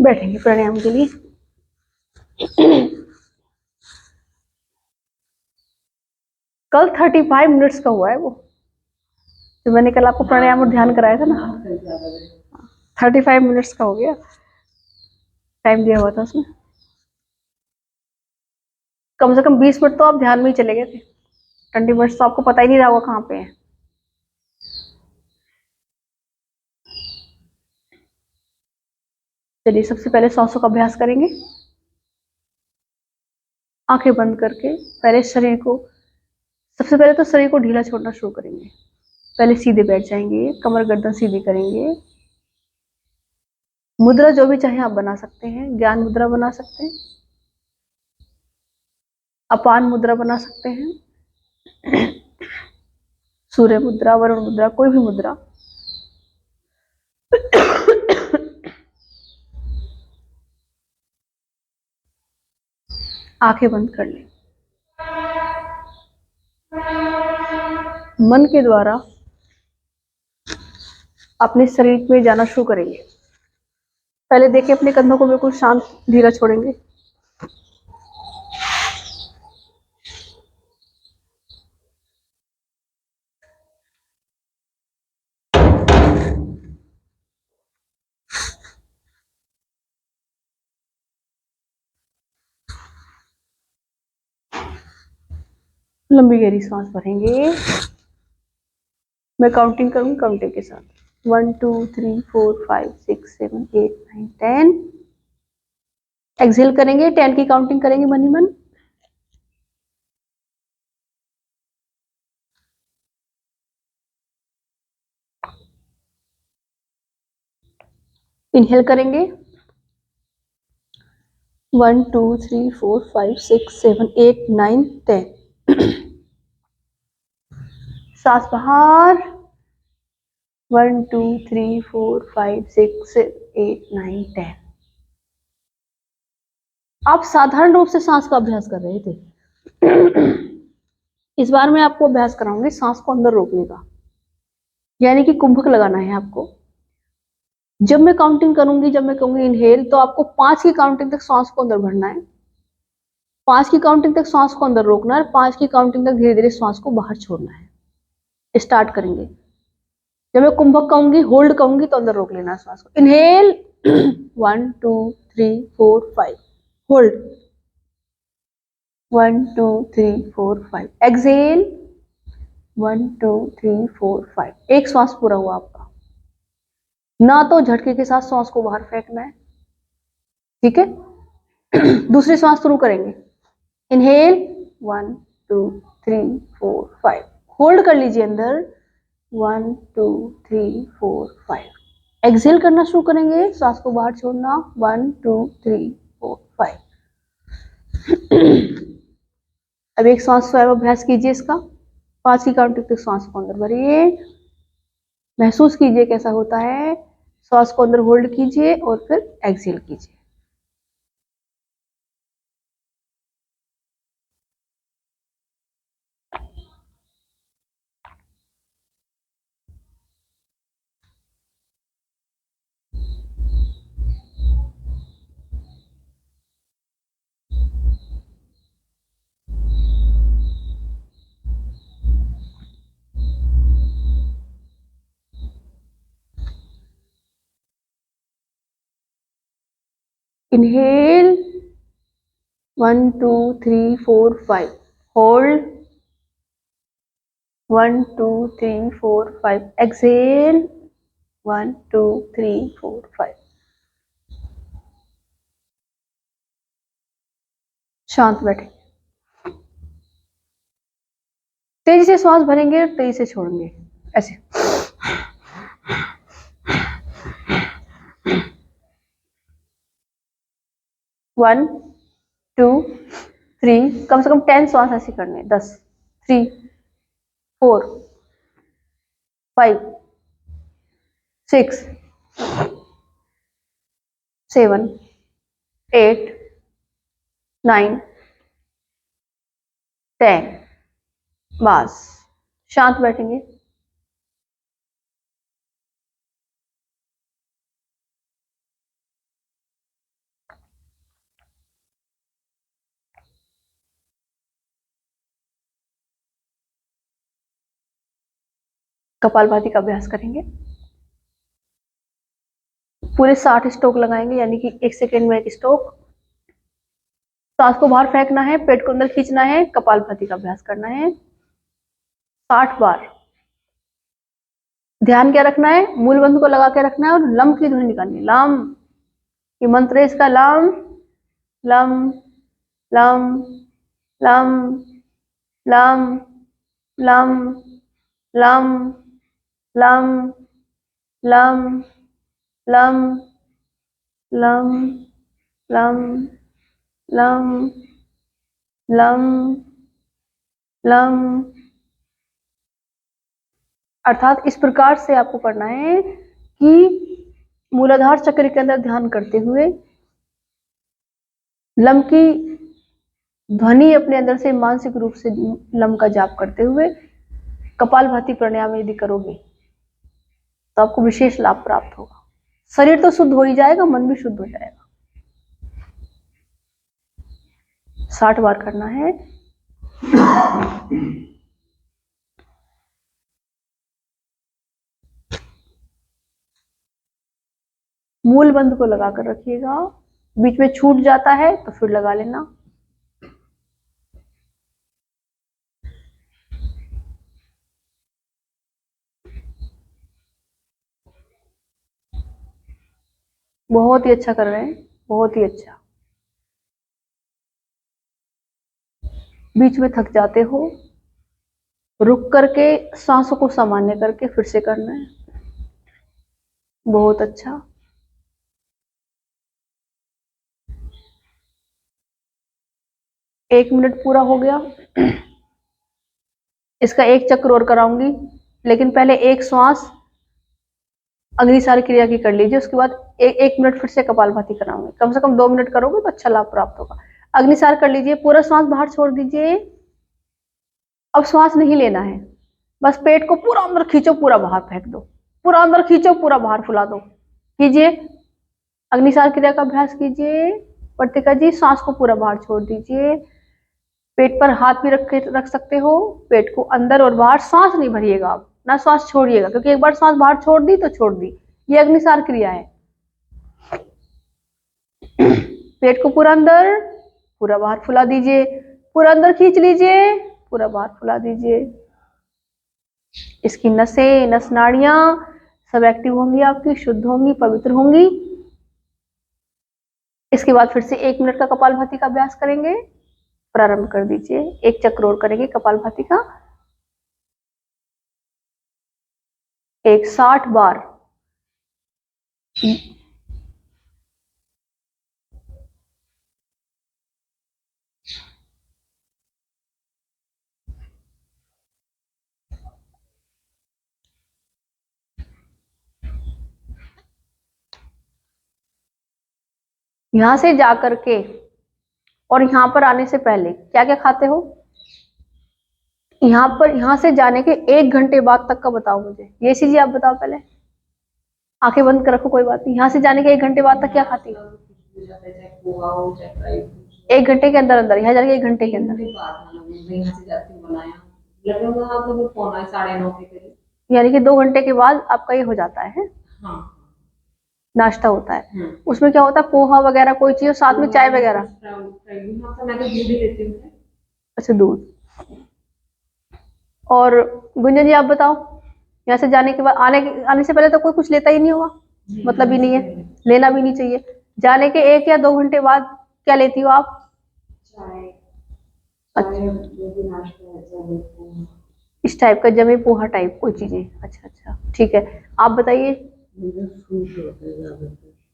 बैठेंगे प्राणायाम के लिए। कल 35 मिनट्स का हुआ है वो, तो मैंने कल आपको प्राणायाम और ध्यान कराया था ना, 35 मिनट्स का हो गया, टाइम दिया हुआ था उसमें। कम से कम 20 मिनट तो आप ध्यान में ही चले गए थे, 20 मिनट्स तो आपको पता ही नहीं रहा होगा कहाँ पे है। चलिए सबसे पहले सांसों का अभ्यास करेंगे। आंखें बंद करके पहले शरीर को, सबसे पहले तो शरीर को ढीला छोड़ना शुरू करेंगे। पहले सीधे बैठ जाएंगे, कमर गर्दन सीधी करेंगे। मुद्रा जो भी चाहे आप बना सकते हैं, ज्ञान मुद्रा बना सकते हैं, अपान मुद्रा बना सकते हैं, सूर्य मुद्रा, वरुण मुद्रा, कोई भी मुद्रा। आंखें बंद कर लें। मन के द्वारा अपने शरीर में जाना शुरू करेंगे। पहले देखिए अपने कंधों को बिल्कुल शांत धीरा छोड़ेंगे। लंबी गहरी सांस भरेंगे। मैं काउंटिंग करूंगी, काउंटिंग के साथ 1 2 3 4 5 6 7 8 9 10। एक्सहेल करेंगे, 10 की काउंटिंग करेंगे मन ही मन। इनहेल करेंगे 1 2 3 4 5 6 7 8 9 10। सांस बाहर 1 2 3 4 5 6 7 8 9 10। आप साधारण रूप से सांस का अभ्यास कर रहे थे। इस बार मैं आपको अभ्यास कराऊंगी सांस को अंदर रोकने का, यानी कि कुंभक लगाना है आपको। जब मैं काउंटिंग करूंगी, जब मैं कहूंगी इनहेल, तो आपको 5 की काउंटिंग तक सांस को अंदर भरना है, 5 की काउंटिंग तक सांस को अंदर रोकना है, 5 की काउंटिंग तक धीरे धीरे सांस को बाहर छोड़ना है। स्टार्ट करेंगे। जब मैं कुंभक कहूंगी, होल्ड कहूंगी, तो अंदर रोक लेना सांस को। Inhale 1 2 3 4 5, hold 1 2 3 4 5, exhale 1 2 3 4 5। एक श्वास पूरा हुआ आपका। ना तो झटके के साथ सांस को बाहर फेंकना है, ठीक है। दूसरी सांस शुरू करेंगे। इनहेल 1 2 3 4 5, होल्ड कर लीजिए अंदर 1 2 3 4 5। एक्सहेल करना शुरू करेंगे, सांस को बाहर छोड़ना 1 2 3 4 5। अब एक सांस स्वयं अभ्यास कीजिए इसका। 5 की काउंटिंग तक सांस को अंदर भरिए, महसूस कीजिए कैसा होता है। सांस को अंदर होल्ड कीजिए और फिर एक्सहेल कीजिए। Inhale 1 2 3 4 5, hold 1 2 3 4 5, exhale 1 2 3 4 5। शांत बैठे, तेजी से श्वास भरेंगे और तेजी से छोड़ेंगे, ऐसे। 1 2 3, कम से कम 10 श्वास ऐसे करने, 10 3 4 5 6 7 8 9 10। बस शांत बैठेंगे। कपालभाति का अभ्यास करेंगे। पूरे 60 स्ट्रोक लगाएंगे, यानी कि 1 सेकेंड में 1 स्ट्रोक। सांस को बाहर फेंकना है, पेट को अंदर खींचना है, कपालभाति का अभ्यास करना है 60 बार। ध्यान क्या रखना है, मूल बंध को लगा के रखना है और लम की ध्वनि निकालनी है। लम, ये मंत्र है इसका, lump lump lump lump lump lump lump lump lump lump lump lump lump lump lump. अर्थात इस प्रकार से आपको करना है कि मूलाधार चक्र के अंदर ध्यान करते हुए लम की ध्वनि अपने अंदर से मानसिक रूप से लम का जाप करते हुए कपालभाति प्राणायाम यदि करोगे तो आपको विशेष लाभ प्राप्त होगा। शरीर तो शुद्ध हो ही जाएगा, मन भी शुद्ध हो जाएगा। 60 बार करना है। मूल बंध को लगाकर रखिएगा, बीच में छूट जाता है तो फिर लगा लेना। बहुत ही अच्छा कर रहे हैं, बहुत ही अच्छा। बीच में थक जाते हो, रुक करके सांसों को सामान्य करके फिर से करना है। बहुत अच्छा। एक मिनट पूरा हो गया। इसका एक चक्र और कराऊंगी, लेकिन पहले एक श्वास अग्निसार क्रिया की कर लीजिए, उसके बाद एक मिनट फिर से कपालभाति कराऊंगी। कम से कम 2 मिनट करोगे तो अच्छा लाभ प्राप्त होगा। अग्निसार कर लीजिए, पूरा श्वास बाहर छोड़ दीजिए। अब श्वास नहीं लेना है, बस पेट को पूरा अंदर खींचो, पूरा बाहर फेंक दो। पूरा अंदर खींचो, पूरा बाहर फुला दो। कीजिए, अग्निसार क्रिया का अभ्यास कीजिए। वर्तिका जी, सांस को पूरा बाहर छोड़ दीजिए। पेट पर हाथ भी रख सकते हो। पेट को अंदर और बाहर, सांस नहीं भरिएगा आप, ना श्वास छोड़िएगा, क्योंकि एक बार सांस बाहर छोड़ दी तो छोड़ दी। ये अग्निसार क्रिया है। पेट को पूरा अंदर, पूरा बाहर फुला दीजिए। पूरा अंदर खींच लीजिए, पूरा बाहर फुला दीजिए। इसकी नसें, नस नाड़ियां सब एक्टिव होंगी, आपकी शुद्ध होंगी, पवित्र होंगी। इसके बाद फिर से 1 मिनट का कपालभाति का अभ्यास करेंगे। प्रारंभ कर दीजिए। एक चक्र और करेंगे कपालभाति का, एक 60 बार। यहां से जाकर के और यहां पर आने से पहले क्या क्या खाते हो? यहां से जाने के 1 घंटे बाद तक का बताओ मुझे। ये चीजें आप बताओ पहले। आंखें बंद कर रखो, कोई बात नहीं। यहां से जाने के 1 घंटे बाद तक क्या खाती हो? 1 घंटे के अंदर अंदर, यहाँ जाने के 1 घंटे के अंदर, यानी कि 2 घंटे के बाद आपका ये हो जाता है। हाँ। नाश्ता होता है। उसमें क्या होता है? पोहा वगैरह कोई चीज, साथ में चाय वगैरह? मैं तो दूध ही लेती हूँ। अच्छा, दूध। और गुंजन जी आप बताओ, यहाँ से जाने के बाद आने से पहले तो कोई कुछ लेता ही नहीं होगा, मतलब ही नहीं है, लेना भी नहीं चाहिए। जाने के 1 या 2 घंटे बाद क्या लेती हो आप? चाय। अच्छा, इस टाइप का, जमे पोहा टाइप कोई चीजें। अच्छा अच्छा, ठीक है। आप बताइए।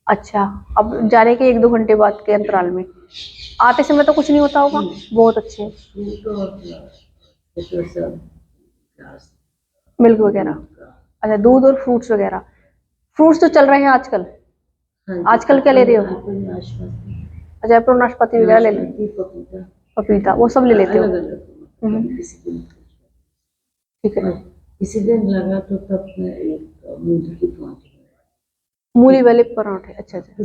अच्छा, अब जाने के 1-2 घंटे बाद के अंतराल में। आते समय तो कुछ नहीं होता होगा। बहुत अच्छे। मिल्क वगैरह, अच्छा, दूध और फ्रूट्स वगैरह। फ्रूट्स तो चल रहे हैं आजकल। आजकल क्या ले रहे हो? अच्छा, एप्पल, नाशपाती वगैरह ले लेते, पपीता, वो सब ले लेते हो? ठीक है। इसी दिन लगा तो तब मूली वाले पराठे। अच्छा अच्छा,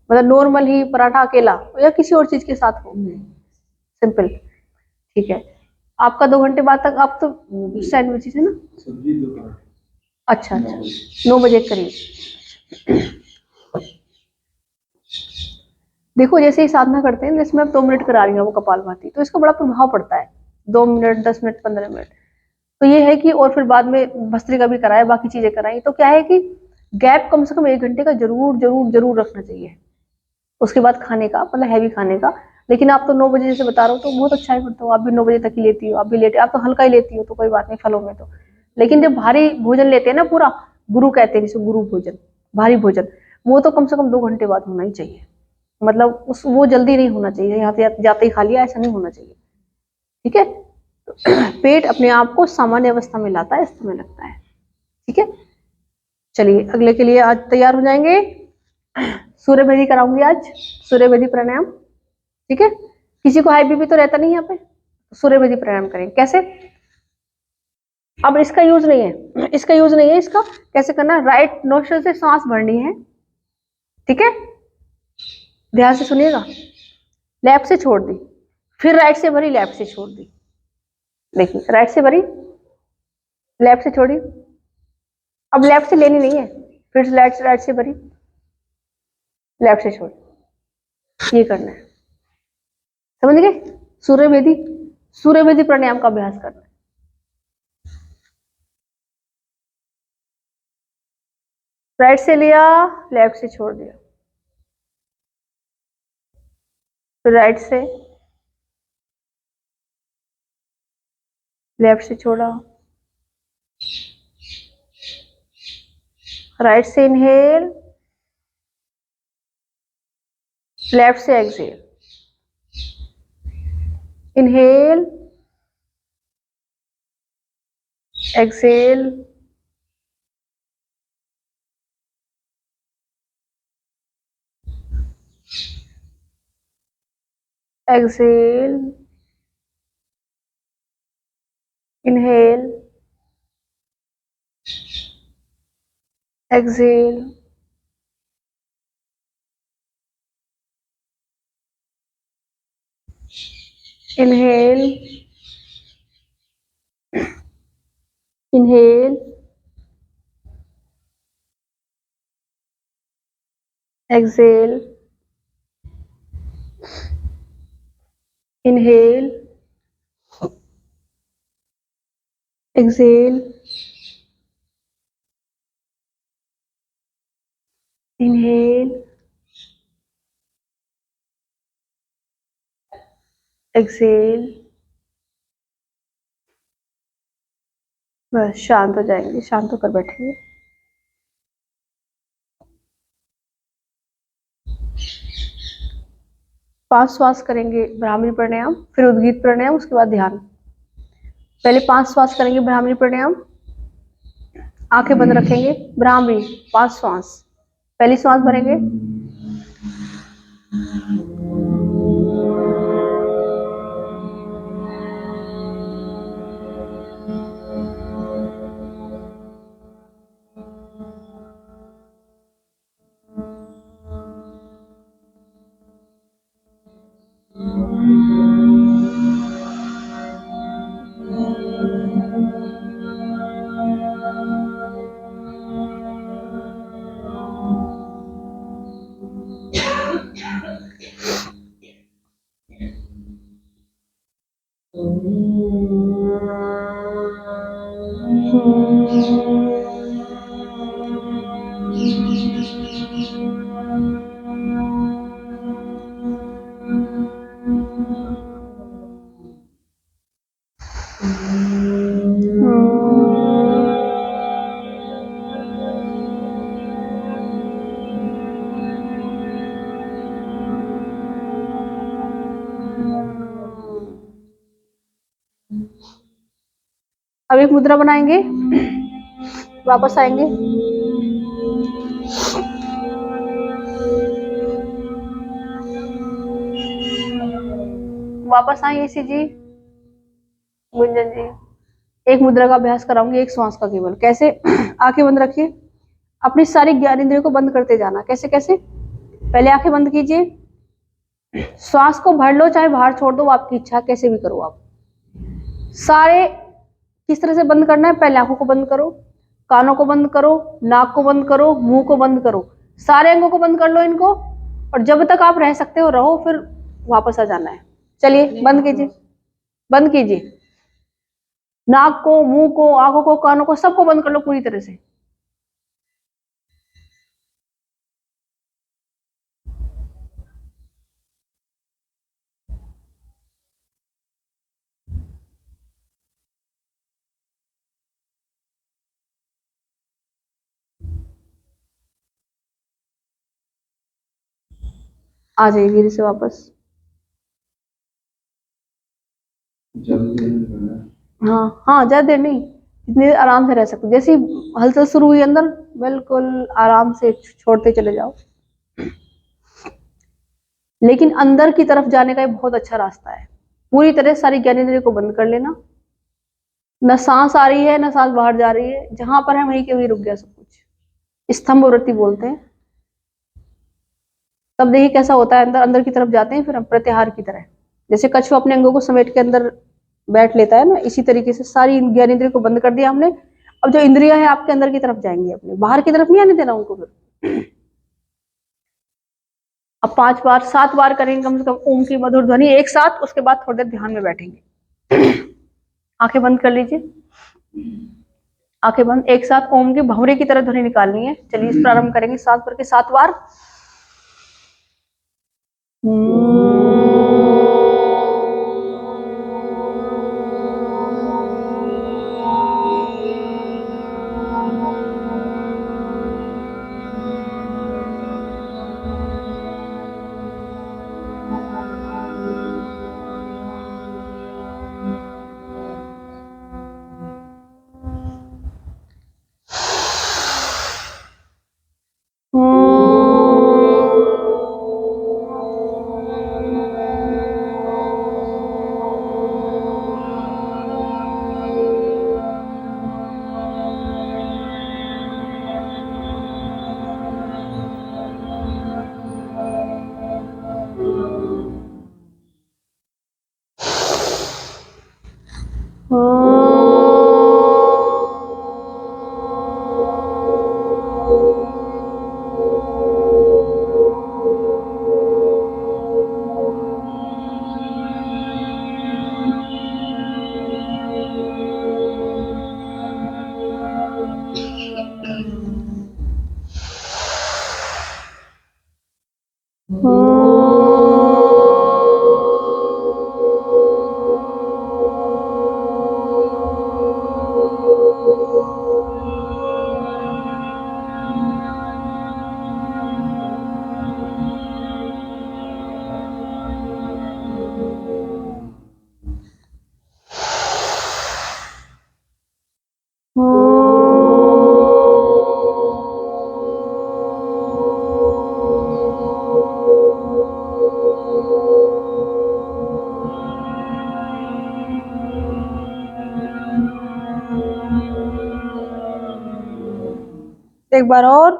मतलब नॉर्मल ही पराठा अकेला या किसी और चीज के साथ हो? सिंपल, ठीक है। आपका 2 घंटे बाद तक आप तो सैंडविच है ना? सब्जी 2 पराठे। अच्छा अच्छा, 9 बजे के करीब। देखो जैसे ही साधना करते हैं, जैसे मैं 2 मिनट करा रही हूँ वो कपालभाति, तो इसका बड़ा प्रभाव पड़ता है। 2 मिनट, 10 मिनट, 15 मिनट, तो ये है कि, और फिर बाद में भस्त्रिका भी कराए, बाकी चीजें कराई, तो क्या है कि गैप कम से कम 1 घंटे का जरूर जरूर जरूर रखना चाहिए। उसके बाद खाने का, मतलब हैवी खाने का। लेकिन आप तो 9 बजे जैसे बता रहे हो, तो बहुत अच्छा है, फिर तो आप भी 9 बजे तक ही लेती हो, आप भी लेटे, आप तो हल्का ही लेती हो, तो कोई बात नहीं फलों में तो। लेकिन जब भारी भोजन लेते हैं ना, पूरा गुरु कहते हैं जिसे, गुरु भोजन, भारी भोजन, वो तो कम से कम 2 घंटे बाद होना ही चाहिए। मतलब उस वो जल्दी नहीं होना चाहिए, यहाँ से जाते ही खा लिया, ऐसा नहीं होना चाहिए। ठीक है? तो पेट अपने आप को सामान्य अवस्था में लाता है, इस समय लगता है। ठीक है, चलिए अगले के लिए आज तैयार हो जाएंगे। सूर्य भेदी कराऊंगी आज, सूर्य भेदी प्राणायाम। ठीक है, किसी को हाई बीपी तो रहता नहीं यहाँ पे, सूर्य भेदी प्राणायाम करेंगे। कैसे? अब इसका यूज नहीं है, इसका यूज नहीं है। इसका कैसे करना? राइट नोस्ट्रल से सांस भरनी है। ठीक है, ध्यान से सुनिएगा। लेफ्ट से छोड़ दी, फिर राइट से भरी, लेफ्ट से छोड़ दी। देखिए, राइट से भरी, लेफ्ट से छोड़ी, अब लेफ्ट से लेनी नहीं है, फिर राइट से भरी, लेफ्ट से छोड़ी, ये करना है। समझ गए? सूर्य भेदी, सूर्य भेदी प्राणायाम का अभ्यास करना है। राइट से लिया, लेफ्ट से छोड़ दिया, फिर राइट से, लेफ्ट से छोड़ा, राइट से इनहेल, लेफ्ट से exhale, inhale, exhale, exhale, inhale, exhale, inhale, inhale, exhale, inhale, exhale, inhale, exhale. बस शांत हो जाएंगे, शांत होकर बैठेंगे। पांच श्वास करेंगे ब्राह्मणी प्राणायाम, फिर उद्गीत प्राणायाम, उसके बाद ध्यान। पहले 5 श्वास करेंगे ब्राह्मणी प्राणायाम, आंखें बंद रखेंगे, ब्राह्मणी 5 श्वास। पहली श्वास भरेंगे, अब एक मुद्रा बनाएंगे, वापस आएंगे, वापस आए इसी जी, गुंजन जी। एक मुद्रा का अभ्यास कराऊंगी, एक श्वास का केवल। कैसे? आंखें बंद रखिए, अपनी सारी ज्ञानेंद्रियों को बंद करते जाना। कैसे कैसे? पहले आंखें बंद कीजिए, श्वास को भर लो, चाहे बाहर छोड़ दो, वो आपकी इच्छा, कैसे भी करो आप। सारे किस तरह से बंद करना है? पहले आंखों को बंद करो, कानों को बंद करो, नाक को बंद करो, मुंह को बंद करो, सारे अंगों को बंद कर लो इनको, और जब तक आप रह सकते हो रहो, फिर वापस आ जाना है। चलिए बंद कीजिए, बंद कीजिए, नाक को, मुंह को, आंखों को, कानों को, सबको बंद कर लो पूरी तरह से। आ जाइए धीरे से वापस। हाँ हाँ, ज्यादा देर नहीं, इतनी देर आराम से रह सकते, जैसे ही हलचल शुरू हुई अंदर, बिल्कुल आराम से छोड़ते चले जाओ। लेकिन अंदर की तरफ जाने का एक बहुत अच्छा रास्ता है, पूरी तरह सारी ज्ञानेंद्रिय को बंद कर लेना, न सांस आ रही है न सांस बाहर जा रही है, जहां पर है वहीं के वहीं रुक गया सब कुछ, स्तंभ वृत्ति बोलते हैं। तब देखिए कैसा होता है, अंदर अंदर की तरफ जाते हैं, फिर हम प्रत्याहार की तरह, जैसे कछुआ अपने अंगों को समेट के अंदर बैठ लेता है ना, इसी तरीके से सारी ज्ञानेंद्रिय को बंद कर दिया हमने। अब जो इंद्रिया है आपके अंदर की तरफ जाएंगी, अपने बाहर की तरफ नहीं आने देना उनको। फिर अब 5 बार 7 बार करेंगे कम से कम ओम की मधुर ध्वनि एक साथ, उसके बाद थोड़ी देर ध्यान में बैठेंगे। आंखें बंद कर लीजिए, आंखें बंद, एक साथ ओम की भंवरे की तरह ध्वनि निकालनी है। चलिए इस प्रारंभ करेंगे, 7 करके 7 बार। एक बार और।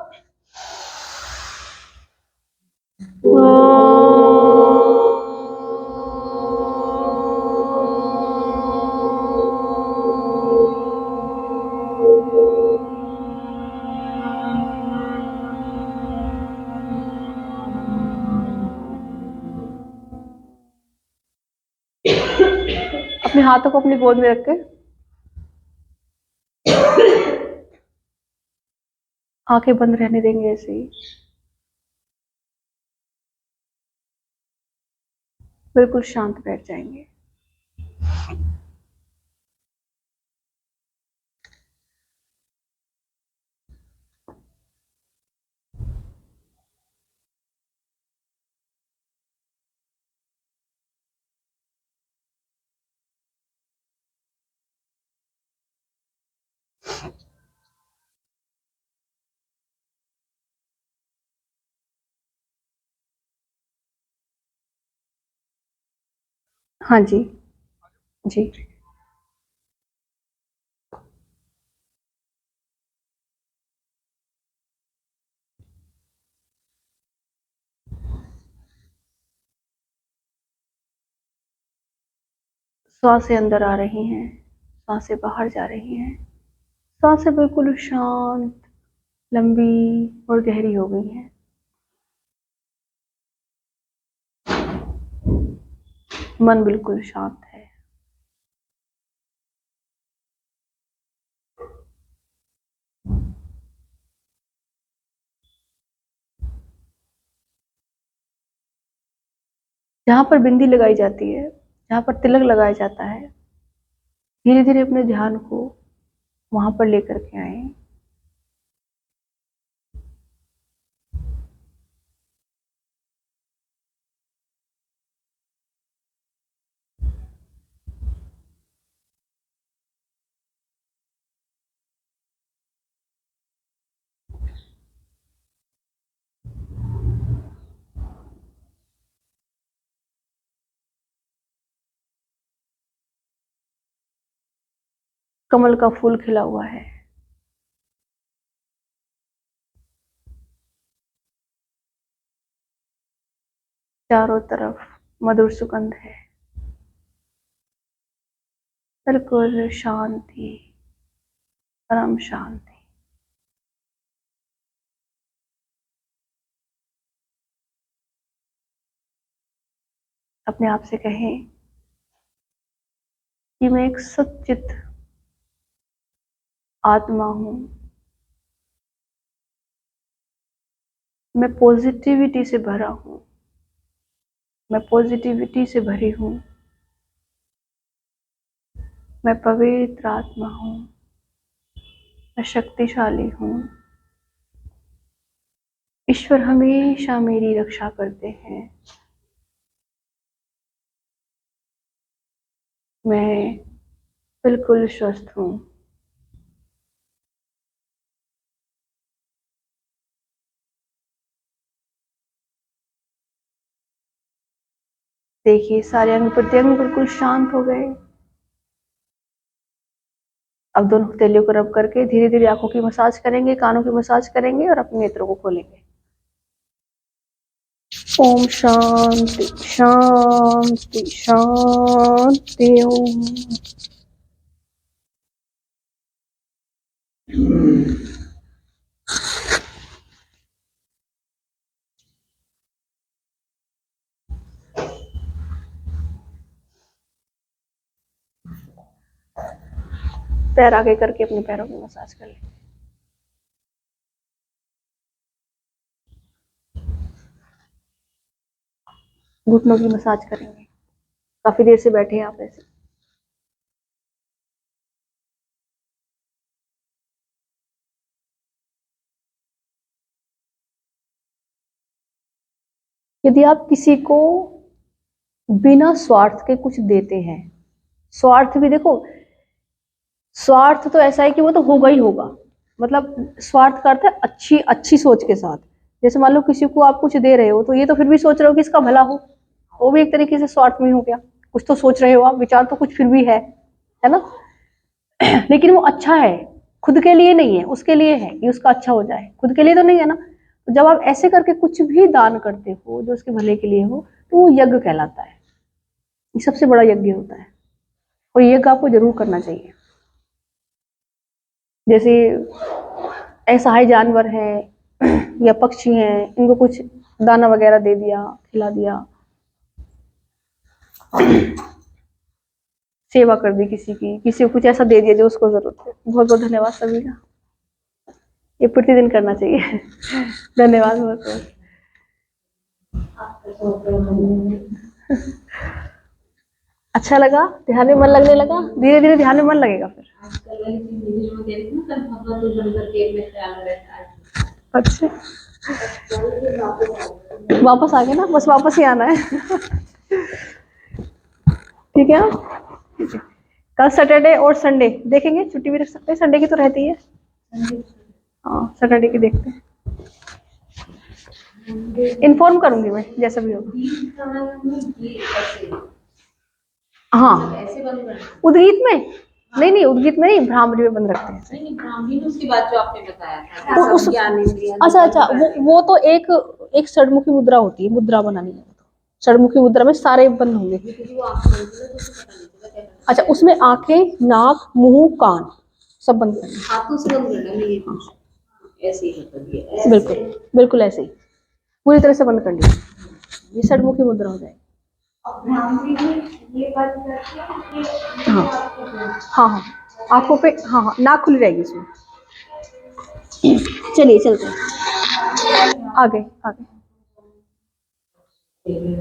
अपने हाथों को अपनी गोद में रख के आंखें बंद रहने देंगे ऐसे ही, बिल्कुल शांत बैठ जाएंगे। हाँ जी, जी। सांसें अंदर आ रही हैं, सांसें बाहर जा रही हैं। सांसें बिल्कुल शांत, लंबी और गहरी हो गई हैं। मन बिल्कुल शांत है। जहाँ पर बिंदी लगाई जाती है, जहाँ पर तिलक लगाया जाता है, धीरे धीरे अपने ध्यान को वहां पर लेकर के आए। कमल का फूल खिला हुआ है। चारों तरफ मधुर सुगंध है। बिल्कुल शांति, परम शांति। अपने आप से कहें कि मैं एक सच्चित आत्मा हूं। मैं पॉजिटिविटी से भरा हूं। मैं पॉजिटिविटी से भरी हूं। मैं पवित्र आत्मा हूं। मैं शक्तिशाली हूं। ईश्वर हमेशा मेरी रक्षा करते हैं। मैं बिल्कुल स्वस्थ हूं। देखिए सारे अंग प्रत्यंग बिल्कुल शांत हो गए। अब दोनों हथेलियों को रब करके धीरे धीरे आंखों की मसाज करेंगे, कानों की मसाज करेंगे और अपने नेत्रों को खोलेंगे। ओम शांति शांति शांति। ओम। पैर आगे करके अपने पैरों की मसाज कर लें। घुटनों की मसाज करेंगे। काफी देर से बैठे हैं आप ऐसे। यदि आप किसी को बिना स्वार्थ के कुछ देते हैं, स्वार्थ भी देखो, स्वार्थ तो ऐसा है कि वो तो होगा ही होगा। मतलब स्वार्थ का अर्थ है अच्छी अच्छी सोच के साथ। जैसे मान लो किसी को आप कुछ दे रहे हो तो ये तो फिर भी सोच रहे हो कि इसका भला हो, वो भी एक तरीके से स्वार्थ में हो गया। कुछ तो सोच रहे हो आप, विचार तो कुछ फिर भी है ना। लेकिन वो अच्छा है, खुद के लिए नहीं है, उसके लिए है कि उसका अच्छा हो जाए, खुद के लिए तो नहीं है ना। तो जब आप ऐसे करके कुछ भी दान करते हो जो उसके भले के लिए हो तो वो यज्ञ कहलाता है। ये सबसे बड़ा यज्ञ होता है और यज्ञ आपको जरूर करना चाहिए। जैसे असहाय जानवर हैं या पक्षी हैं, इनको कुछ दाना वगैरह दे दिया, खिला दिया, सेवा कर दी किसी की, किसी को कुछ ऐसा दे दिया जो उसको जरूरत है। बहुत बहुत धन्यवाद सभी का। ये प्रतिदिन करना चाहिए। धन्यवाद बहुत बहुत। अच्छा लगा, ध्यान में मन लगने लगा, धीरे धीरे ध्यान में मन लगेगा फिर। अच्छा वापस आ गए ना, बस वापस ही आना है। ठीक है, ठीक है। कल सैटरडे और संडे देखेंगे, छुट्टी भी रख सकते हैं, संडे की तो रहती है। हाँ सैटरडे की देखते हैं। इन्फॉर्म करूंगी मैं जैसा भी होगा। हाँ उद्गीत में नहीं, नहीं उद्गीत में नहीं, ब्राह्मणी में बंद रखते हैं। नहीं ब्राह्मणी में उसकी बात जो आपने बताया था उस अच्छा वो तो एक षडमुखी मुद्रा होती है, मुद्रा बनानी है। षडमुखी मुद्रा में सारे बंद होंगे। अच्छा, उसमें आंखें, नाक, मुंह, कान सब बंद करना। हाथों से बंद करना है ये, ऐसे ही मतलब ये बिल्कुल बिल्कुल ऐसे ही पूरी तरह से बंद कर लिया। ये षडमुखी मुद्रा हो जाएगी। हाँ हाँ हाँ, आंखों पे, हाँ हाँ, नाक खुली रहेगी इसमें। चलिए चलते हैं आगे आगे। चलिए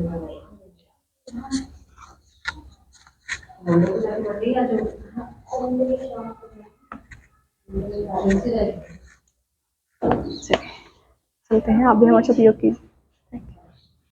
चलते हैं, आप भी हमारे साथ योग कीजिए।